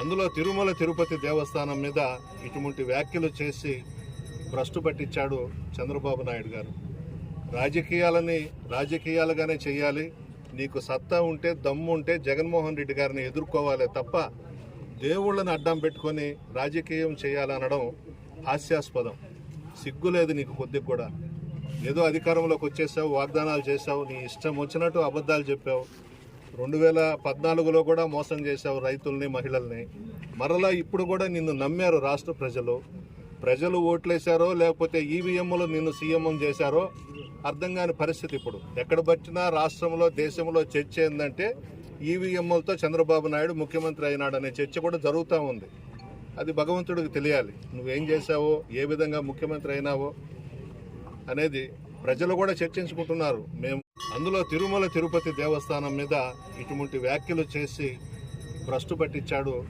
అందులో తిరుమల తిరుపతి దేవస్థానం మీద ఇటువంటి వ్యాఖ్యలు చేసి భ్రష్టు పట్టించాడు చంద్రబాబు నాయుడు గారు. రాజకీయాలుగానే చేయాలి. నీకు సత్తా ఉంటే, దమ్ము ఉంటే జగన్మోహన్ రెడ్డి గారిని ఎదుర్కోవాలి తప్ప దేవుళ్ళని అడ్డం పెట్టుకొని రాజకీయం చేయాలనడం హాస్యాస్పదం. సిగ్గులేదు నీకు కొద్దిగా కూడా. ఏదో అధికారంలోకి వచ్చేసావు, వాగ్దానాలు చేసావు, నీ ఇష్టం వచ్చినట్టు అబద్ధాలు చెప్పావు. 2014లో కూడా మోసం చేశావు రైతుల్ని, మహిళల్ని. మరలా ఇప్పుడు కూడా నిన్ను నమ్మారు రాష్ట్ర ప్రజలు ఓట్లేశారో లేకపోతే ఈవీఎంలు నిన్ను సీఎం చేశారో అర్థం కాని పరిస్థితి. ఇప్పుడు ఎక్కడ పట్టినా రాష్ట్రంలో, దేశంలో చర్చ ఏంటంటే ఈవీఎంలతో చంద్రబాబు నాయుడు ముఖ్యమంత్రి అయినాడనే చర్చ కూడా జరుగుతూ ఉంది. అది భగవంతుడికి తెలియాలి. నువ్వేం చేశావో, ఏ విధంగా ముఖ్యమంత్రి అయినావో అనేది ప్రజలు కూడా చర్చించుకుంటున్నారు. అందులో తిరుమల తిరుపతి దేవస్థానం మీద ఇటువంటి వ్యాఖ్యలు చేసి భ్రష్టు పట్టించాడు